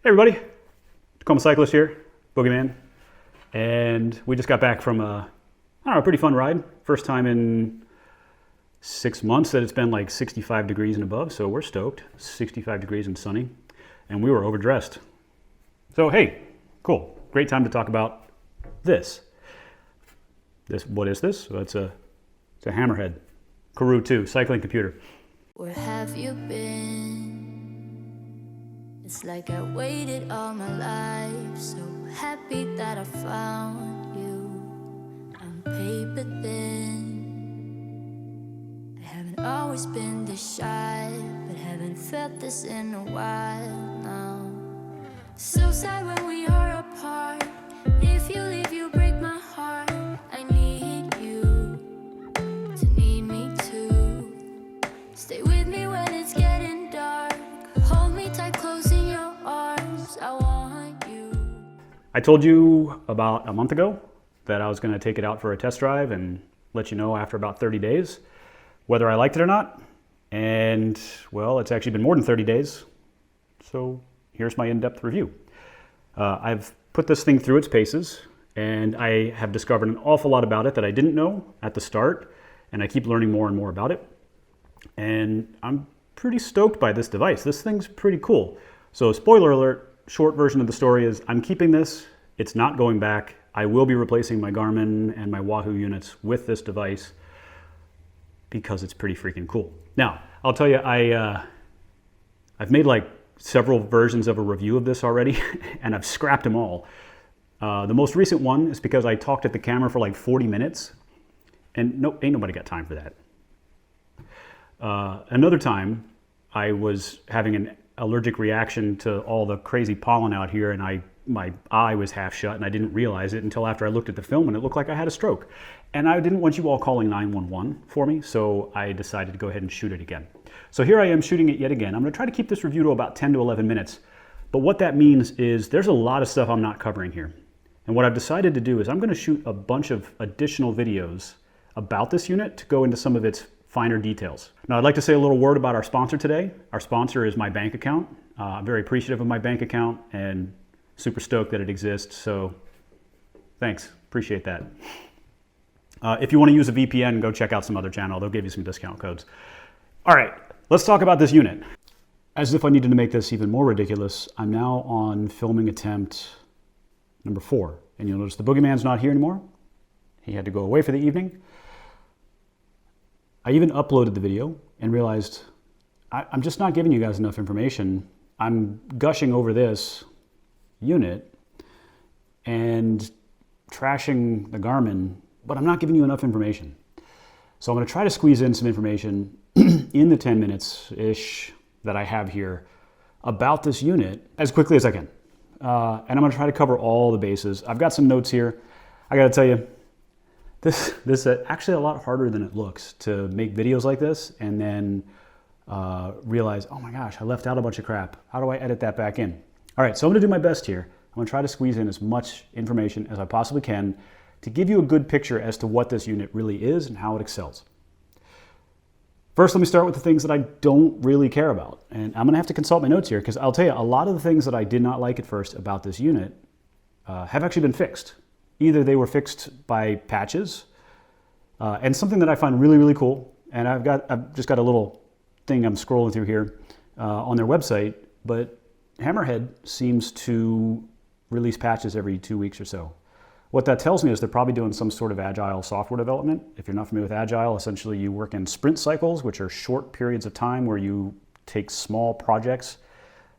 Hey everybody, Tacoma Cyclist here, Boogeyman, and we just got back from a pretty fun ride. First time in 6 months that it's been like 65 degrees and above, so we're stoked. 65 degrees and sunny, and we were overdressed. So hey, cool, great time to talk about this. What is this? Well, it's a Hammerhead Karoo 2 cycling computer. Where have you been? It's like I waited all my life, so happy that I found you. I'm paper thin. I haven't always been this shy, but haven't felt this in a while now. So sad when we are apart. If you leave, you break my heart. I need you to need me too. Stay with me when it's getting dark. Hold me tight, close in your arms. I want you. I told you about a month ago that I was going to take it out for a test drive and let you know after about 30 days whether I liked it or not. And well, it's actually been more than 30 days. So here's my in-depth review. I've put this thing through its paces, and I have discovered an awful lot about it that I didn't know at the start, and I keep learning more and more about it. And I'm pretty stoked by this device. This thing's pretty cool. So spoiler alert, short version of the story is I'm keeping this. It's not going back. I will be replacing my Garmin and my Wahoo units with this device because it's pretty freaking cool. Now, I'll tell you, I've made like several versions of a review of this already, and I've scrapped them all. The most recent one is because I talked at the camera for like 40 minutes, and ain't nobody got time for that. Another time, I was having an allergic reaction to all the crazy pollen out here, and my eye was half shut, and I didn't realize it until after I looked at the film, and it looked like I had a stroke. And I didn't want you all calling 911 for me, so I decided to go ahead and shoot it again. So here I am shooting it yet again. I'm going to try to keep this review to about 10 to 11 minutes, but what that means is there's a lot of stuff I'm not covering here. And what I've decided to do is I'm going to shoot a bunch of additional videos about this unit to go into some of its finer details. Now, I'd like to say a little word about our sponsor today. Our sponsor is my bank account. I'm very appreciative of my bank account and super stoked that it exists, so thanks, appreciate that. If you want to use a VPN, go check out some other channel. They'll give you some discount codes. All right, let's talk about this unit. As if I needed to make this even more ridiculous, I'm now on filming attempt number 4. And you'll notice the Boogeyman's not here anymore. He had to go away for the evening. I even uploaded the video and realized I'm just not giving you guys enough information. I'm gushing over this unit and trashing the Garmin, but I'm not giving you enough information. So I'm going to try to squeeze in some information in the 10 minutes-ish that I have here about this unit as quickly as I can. And I'm going to try to cover all the bases. I've got some notes here. I got to tell you, this is actually a lot harder than it looks to make videos like this and then realize, oh my gosh, I left out a bunch of crap. How do I edit that back in? All right, so I'm going to do my best here. I'm going to try to squeeze in as much information as I possibly can to give you a good picture as to what this unit really is and how it excels. First, let me start with the things that I don't really care about. And I'm going to have to consult my notes here because I'll tell you, a lot of the things that I did not like at first about this unit have actually been fixed. Either they were fixed by patches, and something that I find really, really cool, and I've just got a little thing I'm scrolling through here on their website, but Hammerhead seems to release patches every 2 weeks or so. What that tells me is they're probably doing some sort of agile software development. If you're not familiar with agile, essentially you work in sprint cycles, which are short periods of time where you take small projects,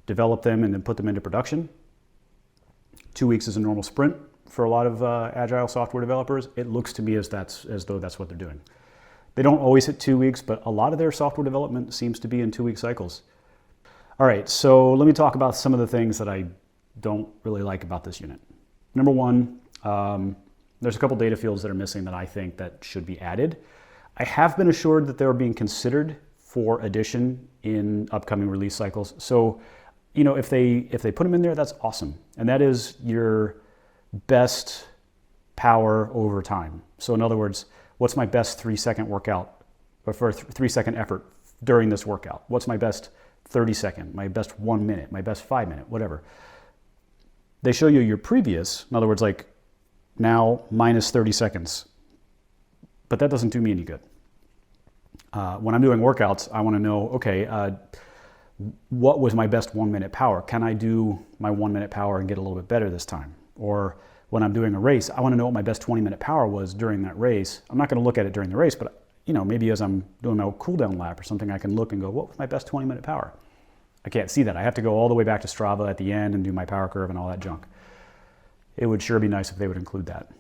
develop them, and then put them into production. 2 weeks is a normal sprint for a lot of agile software developers. It looks to me as though that's what they're doing. They don't always hit 2 weeks, but a lot of their software development seems to be in 2 week cycles. All right, so let me talk about some of the things that I don't really like about this unit. Number one, there's a couple data fields that are missing that I think that should be added. I have been assured that they're being considered for addition in upcoming release cycles. So, you know, if they put them in there, that's awesome. And that is your best power over time. So in other words, what's my best 3-second workout, or for a 3-second effort during this workout? What's my best 30 second, my best 1 minute, my best 5 minute, whatever. they show you your previous, in other words, like now minus 30 seconds. But that doesn't do me any good. When I'm doing workouts, I want to know, okay, what was my best 1 minute power? Can I do my 1 minute power and get a little bit better this time? Or when I'm doing a race, I want to know what my best 20-minute power was during that race. I'm not going to look at it during the race, but maybe as I'm doing my cool down lap or something, I can look and go, what was my best 20-minute power? I can't see that. I have to go all the way back to Strava at the end and do my power curve and all that junk. It would sure be nice if they would include that.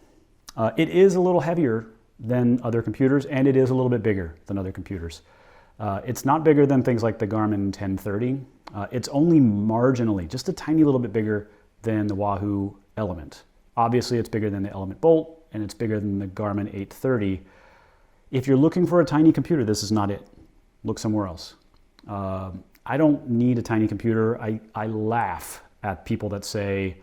It is a little heavier than other computers, and it is a little bit bigger than other computers. It's not bigger than things like the Garmin 1030. It's only marginally, just a tiny little bit bigger than the Wahoo Elemnt. Obviously, it's bigger than the Element Bolt, and it's bigger than the Garmin 830. If you're looking for a tiny computer, this is not it. Look somewhere else. I don't need a tiny computer. I laugh at people that say,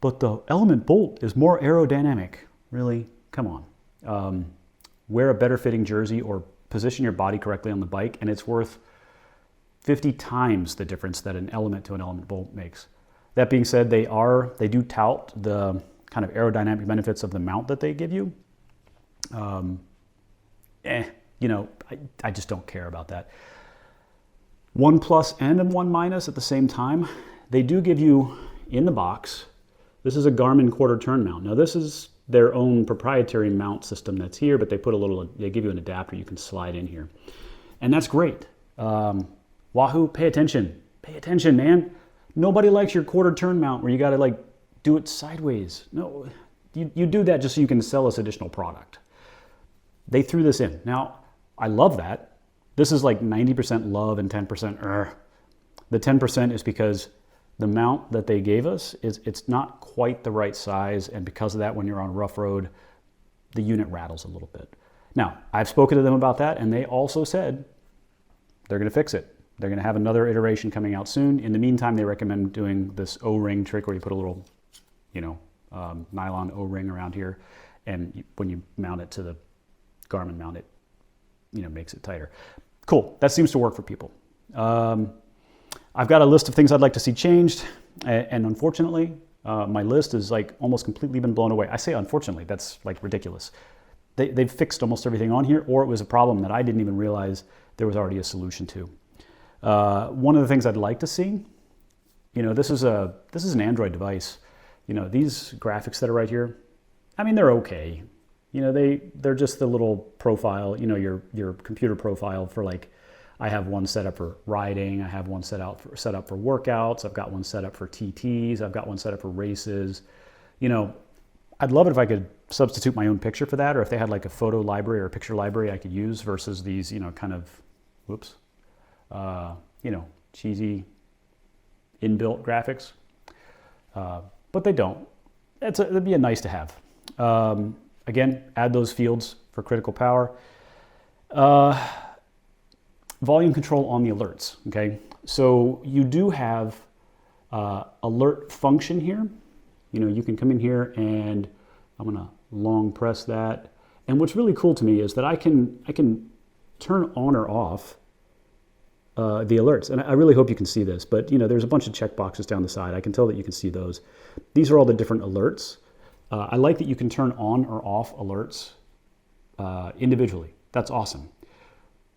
but the Element Bolt is more aerodynamic. Really? Come on. Wear a better fitting jersey or position your body correctly on the bike, and it's worth 50 times the difference that an Element to an Element Bolt makes. That being said, they do tout the kind of aerodynamic benefits of the mount that they give you. I just don't care about that. One plus and one minus at the same time. They do give you in the box, this is a Garmin quarter turn mount. Now this is their own proprietary mount system that's here, but they give you an adapter you can slide in here. And that's great. Wahoo, pay attention. Pay attention, man. Nobody likes your quarter turn mount where you got to do it sideways. No, you do that just so you can sell us additional product. They threw this in. Now, I love that. This is like 90% love and 10% The 10% is because the mount that they gave us, it's not quite the right size, and because of that, when you're on rough road, the unit rattles a little bit. Now, I've spoken to them about that, and they also said they're going to fix it. They're going to have another iteration coming out soon. In the meantime, they recommend doing this O-ring trick where you put a little, nylon O-ring around here, and when you mount it to the Garmin mount, it makes it tighter. Cool. That seems to work for people. I've got a list of things I'd like to see changed, and unfortunately, my list is almost completely been blown away. I say unfortunately, that's ridiculous. They've fixed almost everything on here, or it was a problem that I didn't even realize there was already a solution to. One of the things I'd like to see, this is an Android device. These graphics that are right here, they're okay. They're just the little profile, your computer profile for I have one set up for riding, I have one set up for workouts, I've got one set up for TTs, I've got one set up for races. I'd love it if I could substitute my own picture for that, or if they had a photo library or a picture library I could use versus these, kind of, cheesy inbuilt graphics. But they don't. It'd be a nice to have. Again, add those fields for critical power. Volume control on the alerts, okay? So you do have alert function here. You can come in here and I'm gonna long press that. And what's really cool to me is that I can turn on or off the alerts. And I really hope you can see this, but there's a bunch of check boxes down the side. I can tell that you can see those. These are all the different alerts. I like that you can turn on or off alerts individually. That's awesome.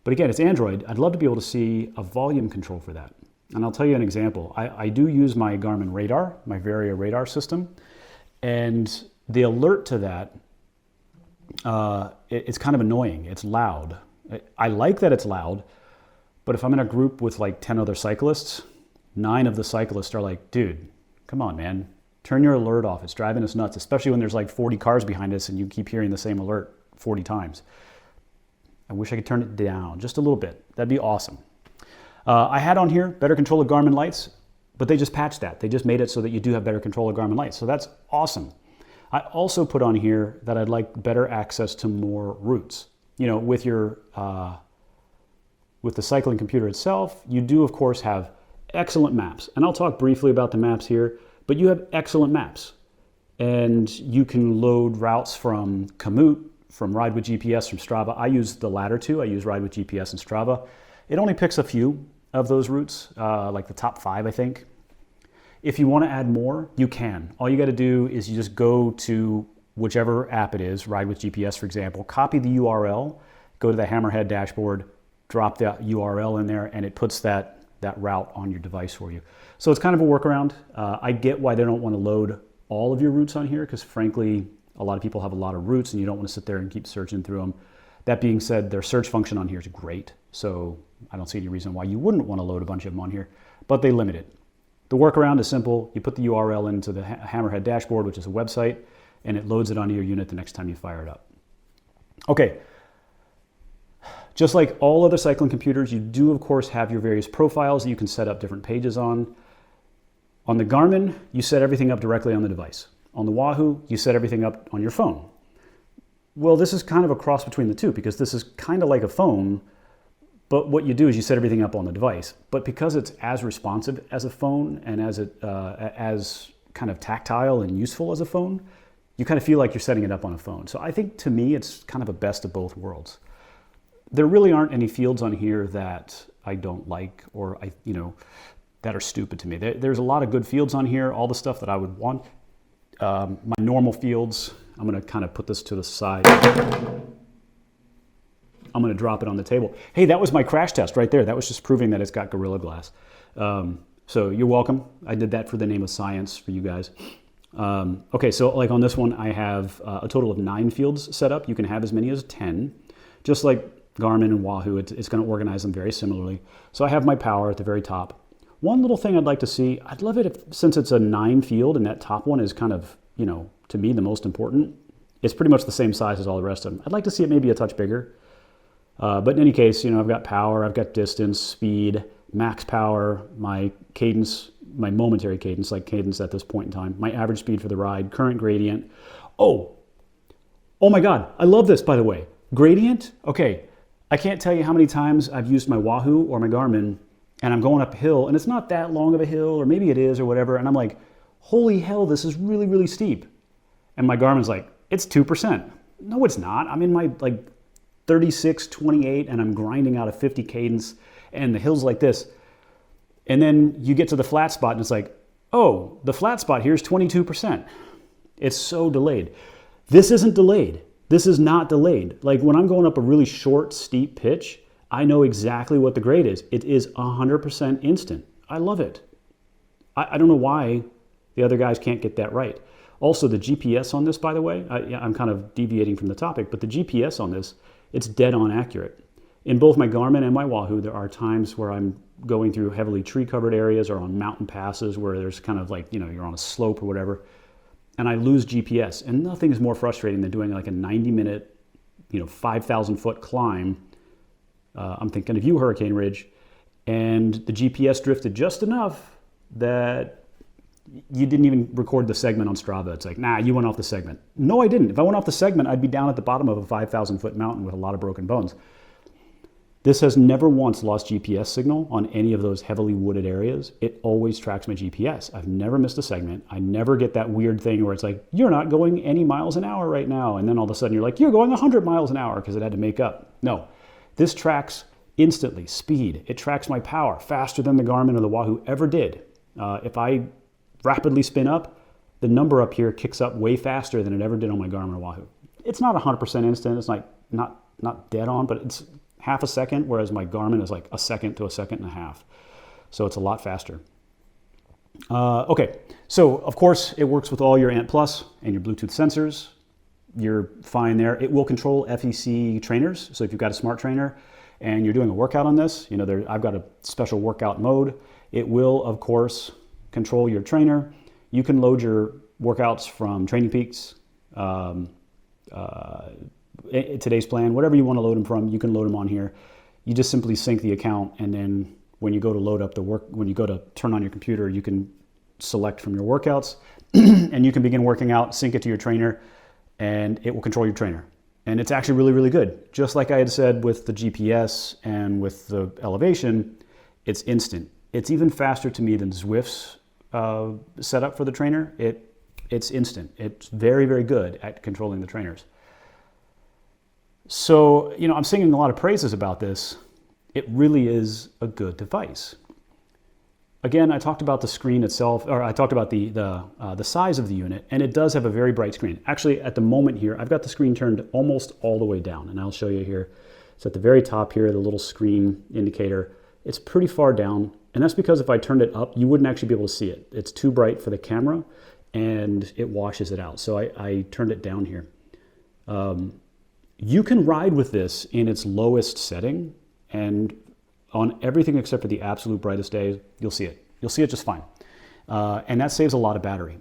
But again, it's Android. I'd love to be able to see a volume control for that. And I'll tell you an example. I do use my Garmin radar, my Varia radar system, and the alert to that, it's kind of annoying. It's loud. I like that it's loud, but if I'm in a group with 10 other cyclists, 9 of the cyclists are like, dude, come on, man. Turn your alert off. It's driving us nuts, especially when there's 40 cars behind us and you keep hearing the same alert 40 times. I wish I could turn it down just a little bit. That'd be awesome. I had on here better control of Garmin lights, but they just patched that. They just made it so that you do have better control of Garmin lights. So that's awesome. I also put on here that I'd like better access to more routes. With your with the cycling computer itself, you do of course have excellent maps. And I'll talk briefly about the maps here, but you have excellent maps. And you can load routes from Komoot, from Ride with GPS, from Strava. I use the latter two. I use Ride with GPS and Strava. It only picks a few of those routes, like the top 5, I think. If you want to add more, you can. All you got to do is you just go to whichever app it is, Ride with GPS, for example, copy the URL, go to the Hammerhead dashboard, drop that URL in there, and it puts that route on your device for you. So it's kind of a workaround. I get why they don't want to load all of your routes on here, because frankly, a lot of people have a lot of routes and you don't want to sit there and keep searching through them. That being said, their search function on here is great. So I don't see any reason why you wouldn't want to load a bunch of them on here, but they limit it. The workaround is simple. You put the URL into the Hammerhead dashboard, which is a website, and it loads it onto your unit the next time you fire it up. Okay. Just like all other cycling computers, you do of course have your various profiles that you can set up different pages on. On the Garmin, you set everything up directly on the device. On the Wahoo, you set everything up on your phone. Well, this is kind of a cross between the two, because this is kind of like a phone, but what you do is you set everything up on the device. But because it's as responsive as a phone and as kind of tactile and useful as a phone, you kind of feel like you're setting it up on a phone. So I think to me, it's kind of a best of both worlds. There really aren't any fields on here that I don't like or that are stupid to me. There's a lot of good fields on here, all the stuff that I would want. My normal fields, I'm going to kind of put this to the side. I'm going to drop it on the table. Hey, that was my crash test right there. That was just proving that it's got Gorilla Glass. So you're welcome. I did that for the name of science for you guys. Okay, so like on this one, I have a total of 9 fields set up. You can have as many as 10. Just like Garmin and Wahoo, it's going to organize them very similarly. So I have my power at the very top. One little thing I'd like to see, I'd love it if, since it's a 9 field and that top one is kind of, to me the most important, it's pretty much the same size as all the rest of them. I'd like to see it maybe a touch bigger. But in any case, I've got power, I've got distance, speed, max power, my cadence, my momentary cadence, like cadence at this point in time, my average speed for the ride, current gradient. Oh my God, I love this, by the way. Gradient, okay. I can't tell you how many times I've used my Wahoo or my Garmin and I'm going up a hill and it's not that long of a hill, or maybe it is or whatever, and I'm like, holy hell, this is really, really steep. And my Garmin's like, it's 2%. No, it's not. I'm in my 36, 28, and I'm grinding out a 50 cadence, and the hill's like this. And then you get to the flat spot, and it's like, oh, the flat spot here is 22%. It's so delayed. This isn't delayed. This is not delayed. Like when I'm going up a really short, steep pitch, I know exactly what the grade is. It is 100% instant. I love it. I don't know why the other guys can't get that right. Also, the GPS on this, by the way, I'm kind of deviating from the topic, but the GPS on this, it's dead on accurate. In both my Garmin and my Wahoo, there are times where I'm going through heavily tree-covered areas or on mountain passes where there's kind of like, you're on a slope or whatever, and I lose GPS. And nothing is more frustrating than doing like a 90-minute, 5,000-foot climb. I'm thinking of you, Hurricane Ridge, and the GPS drifted just enough that you didn't even record the segment on Strava. It's like, nah, you went off the segment. No, I didn't. If I went off the segment, I'd be down at the bottom of a 5,000-foot mountain with a lot of broken bones. This has never once lost GPS signal on any of those heavily wooded areas. It always tracks my GPS. I've never missed a segment. I never get that weird thing where it's like, you're not going any miles an hour right now. And then all of a sudden you're like, you're going 100 miles an hour because it had to make up. No, this tracks instantly, speed. It tracks my power faster than the Garmin or the Wahoo ever did. If I rapidly spin up, the number up here kicks up way faster than it ever did on my Garmin or Wahoo. It's not 100% instant. It's like not dead on, but it's half a second, whereas my Garmin is like a second to a second and a half. So it's a lot faster. Okay, so of course it works with all your Ant Plus and your Bluetooth sensors. You're fine there. It will control FEC trainers. So if you've got a smart trainer and you're doing a workout on this, I've got a special workout mode. It will, of course, control your trainer. You can load your workouts from Training Peaks, Today's Plan, whatever you want to load them from, you can load them on here. You just simply sync the account, and then when you go to load up when you go to turn on your computer, you can select from your workouts, and you can begin working out, sync it to your trainer, and it will control your trainer. And it's actually really, really good. Just like I had said with the GPS and with the elevation, it's instant. It's even faster to me than Zwift's setup for the trainer. It's instant. It's very, very good at controlling the trainers. So, I'm singing a lot of praises about this. It really is a good device. again, I talked about the screen itself, or I talked about the size of the unit, and it does have a very bright screen. Actually, at the moment here, I've got the screen turned almost all the way down, and I'll show you here. It's at the very top here, the little screen indicator. It's pretty far down, and that's because if I turned it up, you wouldn't actually be able to see it. It's too bright for the camera, and it washes it out. So I turned it down here. You can ride with this in its lowest setting, and on everything except for the absolute brightest days, you'll see it. You'll see it just fine. And that saves a lot of battery.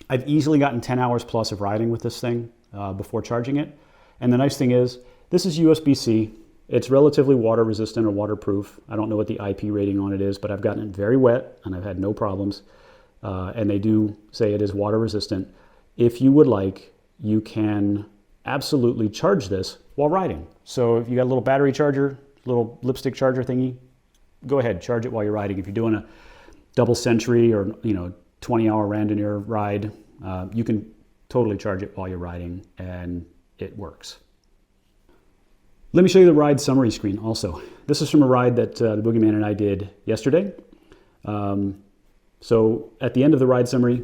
I've easily gotten 10 hours plus of riding with this thing before charging it. And the nice thing is, this is USB-C. It's relatively water resistant or waterproof. I don't know what the IP rating on it is, but I've gotten it very wet and I've had no problems. And they do say it is water resistant. If you would like, you can absolutely charge this while riding. So if you got a little battery charger, little lipstick charger thingy, go ahead, charge it while you're riding. If you're doing a double century or 20-hour randonneur ride, you can totally charge it while you're riding, and it works. Let me show you the ride summary screen also. This is from a ride that the Boogeyman and I did yesterday. So at the end of the ride summary,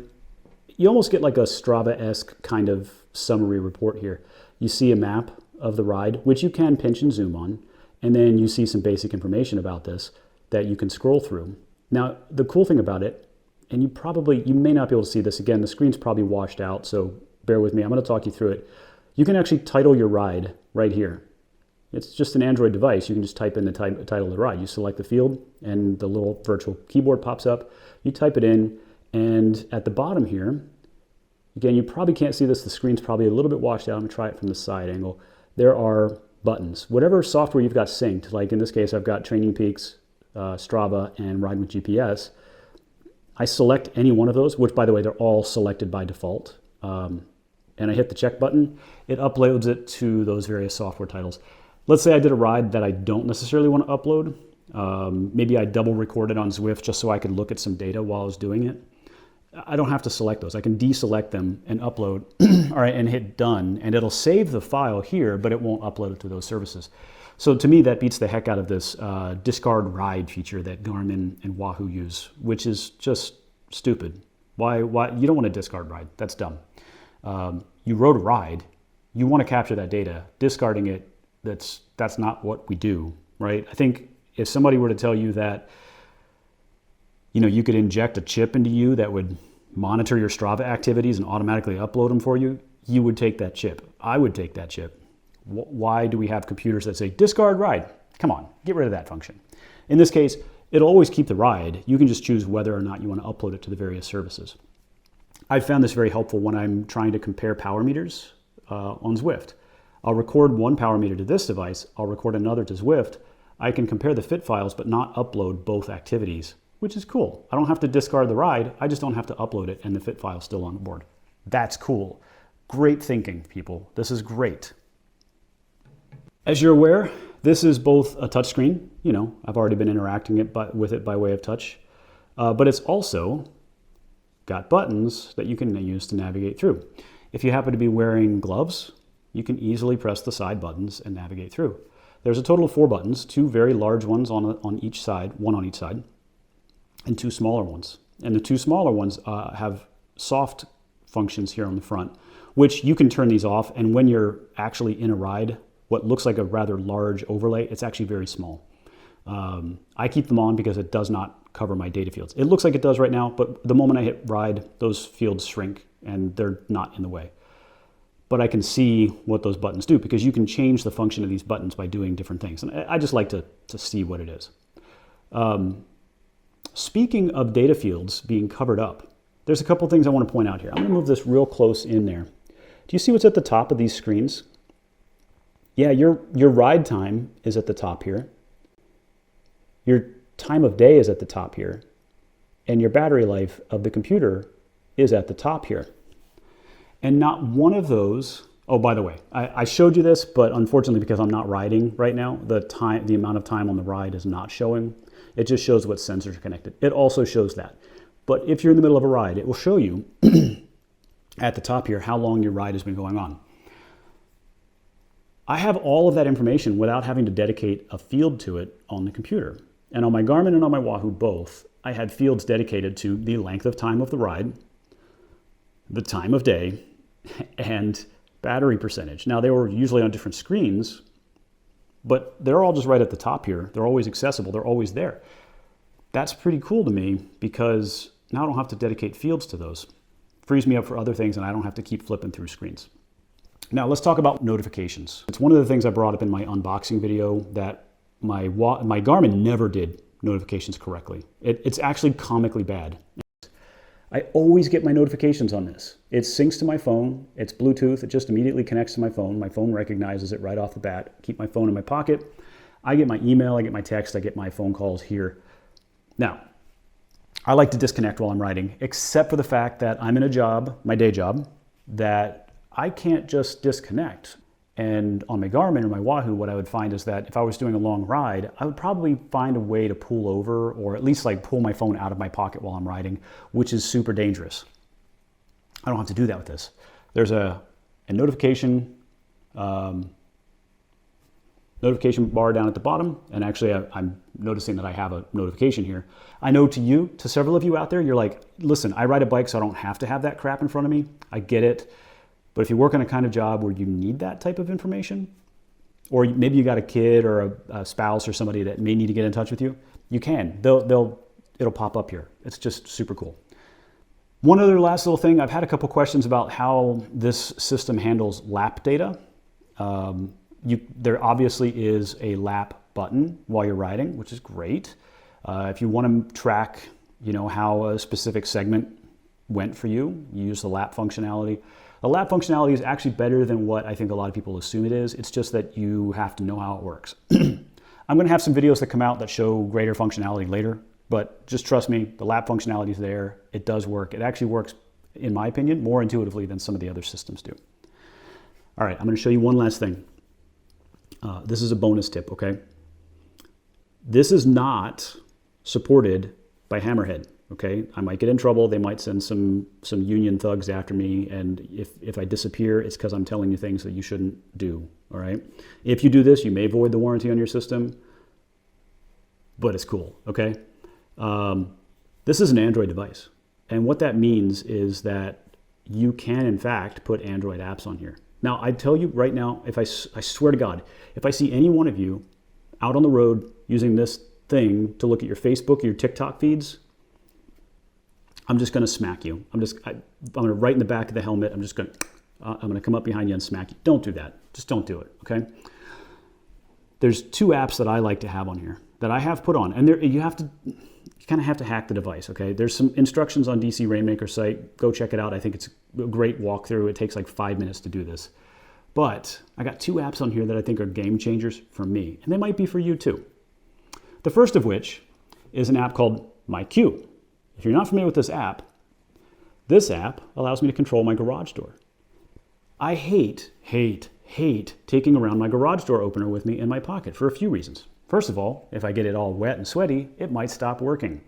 you almost get like a Strava-esque kind of summary report here. You see a map of the ride, which you can pinch and zoom on, and then you see some basic information about this that you can scroll through. Now, the cool thing about it, and you may not be able to see this, again, the screen's probably washed out, so bear with me, I'm going to talk you through it. You can actually title your ride right here. It's just an Android device. You can just type in the title of the ride. You select the field, and the little virtual keyboard pops up. You type it in, and at the bottom here, again, you probably can't see this. The screen's probably a little bit washed out. I'm going to try it from the side angle. There are buttons. Whatever software you've got synced, like in this case, I've got Training Peaks, Strava, and Ride with GPS. I select any one of those, which, by the way, they're all selected by default. And I hit the check button. It uploads it to those various software titles. Let's say I did a ride that I don't necessarily want to upload. Maybe I double recorded on Zwift just so I could look at some data while I was doing it. I don't have to select those. I can deselect them and upload, all right, and hit done, and it'll save the file here, but it won't upload it to those services. So to me, that beats the heck out of this discard ride feature that Garmin and Wahoo use, which is just stupid. Why? You don't want to discard ride. That's dumb. You rode a ride. You want to capture that data. Discarding it, that's not what we do, right? I think if somebody were to tell you that, you could inject a chip into you that would monitor your Strava activities and automatically upload them for you, you would take that chip. I would take that chip. Why do we have computers that say discard ride? Come on, get rid of that function. In this case, it'll always keep the ride. You can just choose whether or not you want to upload it to the various services. I've found this very helpful when I'm trying to compare power meters on Zwift. I'll record one power meter to this device, I'll record another to Zwift. I can compare the fit files but not upload both activities, which is cool. I don't have to discard the ride, I just don't have to upload it and the fit file's still on board. That's cool. Great thinking, people. This is great. As you're aware, this is both a touchscreen. I've already been interacting with it by way of touch, but it's also got buttons that you can use to navigate through. If you happen to be wearing gloves, you can easily press the side buttons and navigate through. There's a total of 4 buttons, 2 very large ones on each side, one on each side, and 2 smaller ones. And the 2 smaller ones have soft functions here on the front, which you can turn these off, and when you're actually in a ride, what looks like a rather large overlay, it's actually very small. I keep them on because it does not cover my data fields. It looks like it does right now, but the moment I hit ride, those fields shrink and they're not in the way. But I can see what those buttons do because you can change the function of these buttons by doing different things. And I just like to see what it is. Speaking of data fields being covered up, there's a couple things I want to point out here. I'm going to move this real close in there. Do you see what's at the top of these screens? Yeah, your ride time is at the top here. Your time of day is at the top here. And your battery life of the computer is at the top here. And not one of those, oh, by the way, I showed you this, but unfortunately because I'm not riding right now, the amount of time on the ride is not showing. It just shows what sensors are connected. It also shows that. But if you're in the middle of a ride, it will show you at the top here how long your ride has been going on. I have all of that information without having to dedicate a field to it on the computer. And on my Garmin and on my Wahoo both, I had fields dedicated to the length of time of the ride, the time of day, and battery percentage. Now, they were usually on different screens, but they're all just right at the top here. They're always accessible. They're always there. That's pretty cool to me because now I don't have to dedicate fields to those. Frees me up for other things and I don't have to keep flipping through screens. Now let's talk about notifications. It's one of the things I brought up in my unboxing video that my Garmin never did notifications correctly. It's actually comically bad. I always get my notifications on this. It syncs to my phone. It's Bluetooth. It just immediately connects to my phone. My phone recognizes it right off the bat. Keep my phone in my pocket. I get my email, I get my text, I get my phone calls here. Now, I like to disconnect while I'm riding, except for the fact that I'm in a job, my day job, that I can't just disconnect. And on my Garmin or my Wahoo, what I would find is that if I was doing a long ride, I would probably find a way to pull over or at least like pull my phone out of my pocket while I'm riding, which is super dangerous. I don't have to do that with this. There's a notification bar down at the bottom, and actually I'm noticing that I have a notification here. I know to several of you out there, you're like, listen, I ride a bike so I don't have to have that crap in front of me. I get it. But if you work on a kind of job where you need that type of information, or maybe you got a kid or a spouse or somebody that may need to get in touch with you, you can. It'll pop up here. It's just super cool. One other last little thing, I've had a couple questions about how this system handles lap data. There obviously is a lap button while you're riding, which is great. If you want to track, how a specific segment went for you, you use the lap functionality. The lap functionality is actually better than what I think a lot of people assume it is. It's just that you have to know how it works. I'm going to have some videos that come out that show greater functionality later, but just trust me, the lap functionality is there. It does work. It actually works, in my opinion, more intuitively than some of the other systems do. All right, I'm going to show you one last thing. This is a bonus tip, okay? This is not supported by Hammerhead. Okay, I might get in trouble. They might send some union thugs after me, and if I disappear, it's because I'm telling you things that you shouldn't do. All right. If you do this, you may void the warranty on your system, but it's cool. Okay. This is an Android device, and what that means is that you can, in fact, put Android apps on here. Now, I tell you right now, I swear to God, if I see any one of you out on the road using this thing to look at your Facebook or your TikTok feeds, I'm just going to smack you. I'm going to right in the back of the helmet. I'm going to come up behind you and smack you. Don't do that. Just don't do it. Okay. There's two apps that I like to have on here that I have put on, and you kind of have to hack the device. Okay. There's some instructions on DC Rainmaker's site. Go check it out. I think it's a great walkthrough. It takes like 5 minutes to do this, but I got two apps on here that I think are game changers for me, and they might be for you too. The first of which is an app called MyQ. If you're not familiar with this app allows me to control my garage door. I hate taking around my garage door opener with me in my pocket for a few reasons. First of all, if I get it all wet and sweaty, it might stop working.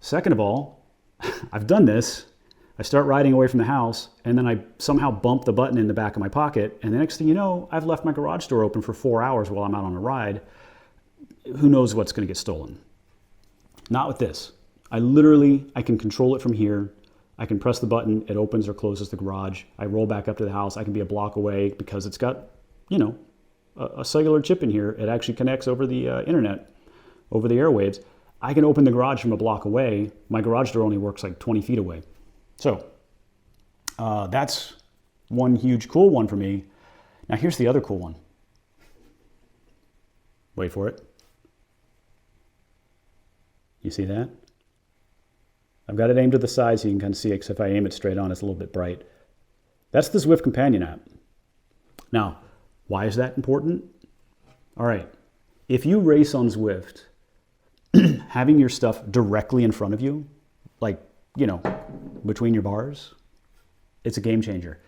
Second of all, I've done this. I start riding away from the house, and then I somehow bump the button in the back of my pocket, and the next thing you know, I've left my garage door open for 4 hours while I'm out on a ride. Who knows what's going to get stolen? Not with this. I can control it from here. I can press the button, it opens or closes the garage. I roll back up to the house. I can be a block away because it's got, a cellular chip in here. It actually connects over the internet, over the airwaves. I can open the garage from a block away. My garage door only works like 20 feet away. So that's one huge cool one for me. Now here's the other cool one. Wait for it. You see that? I've got it aimed to the side so you can kind of see it, because if I aim it straight on, it's a little bit bright. That's the Zwift Companion app. Now, why is that important? All right, if you race on Zwift, having your stuff directly in front of you, like, between your bars, it's a game changer.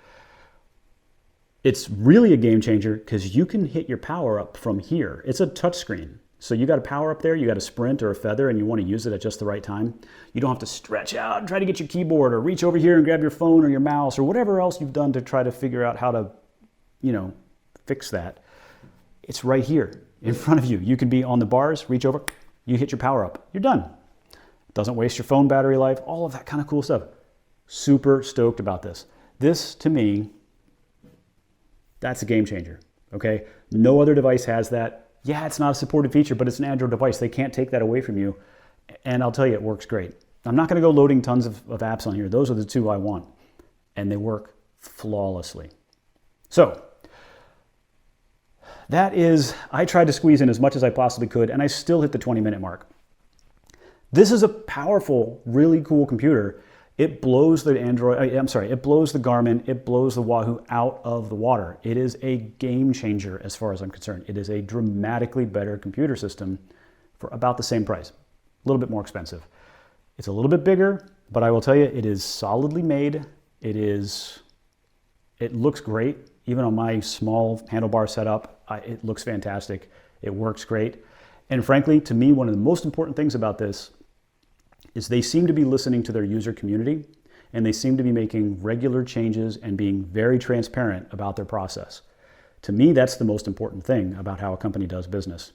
It's really a game changer because you can hit your power up from here. It's a touch screen. So you got a power up there, you got a sprint or a feather, and you want to use it at just the right time. You don't have to stretch out and try to get your keyboard or reach over here and grab your phone or your mouse or whatever else you've done to try to figure out how to, fix that. It's right here in front of you. You could be on the bars, reach over, you hit your power up, you're done. doesn't waste your phone battery life, all of that kind of cool stuff. Super stoked about this. This, to me, that's a game changer, okay? No other device has that. Yeah, it's not a supported feature, but it's an Android device. They can't take that away from you. And I'll tell you, it works great. I'm not gonna go loading tons of apps on here. Those are the two I want. And they work flawlessly. So, that is, I tried to squeeze in as much as I possibly could, and I still hit the 20-minute mark. This is a powerful, really cool computer. It blows the it blows the Garmin, it blows the Wahoo out of the water. It is a game changer as far as I'm concerned. It is a dramatically better computer system for about the same price. A little bit more expensive. It's a little bit bigger, but I will tell you, it is solidly made. It looks great. Even on my small handlebar setup, it looks fantastic. It works great. And frankly, to me, one of the most important things about this is they seem to be listening to their user community, and they seem to be making regular changes and being very transparent about their process. To me, that's the most important thing about how a company does business.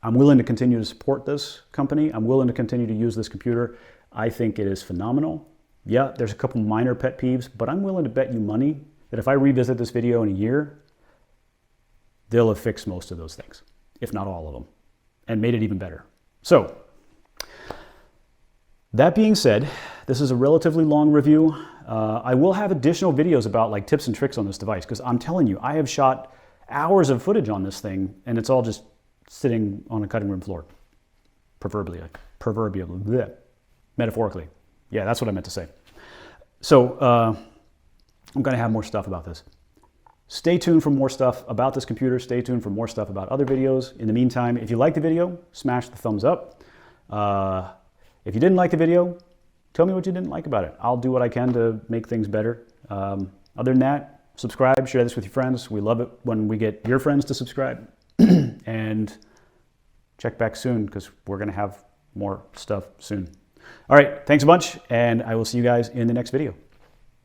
I'm willing to continue to support this company. I'm willing to continue to use this computer. I think it is phenomenal. Yeah, there's a couple minor pet peeves, but I'm willing to bet you money that if I revisit this video in a year, they'll have fixed most of those things, if not all of them, and made it even better. So, that being said, this is a relatively long review. I will have additional videos about like tips and tricks on this device, because I'm telling you, I have shot hours of footage on this thing, and it's all just sitting on a cutting room floor, proverbially, bleh, metaphorically. Yeah, that's what I meant to say. So I'm going to have more stuff about this. Stay tuned for more stuff about this computer. Stay tuned for more stuff about other videos. In the meantime, if you liked the video, smash the thumbs up. If you didn't like the video, tell me what you didn't like about it. I'll do what I can to make things better. Other than that, subscribe, share this with your friends. We love it when we get your friends to subscribe. And check back soon, because we're going to have more stuff soon. All right, thanks a bunch, and I will see you guys in the next video.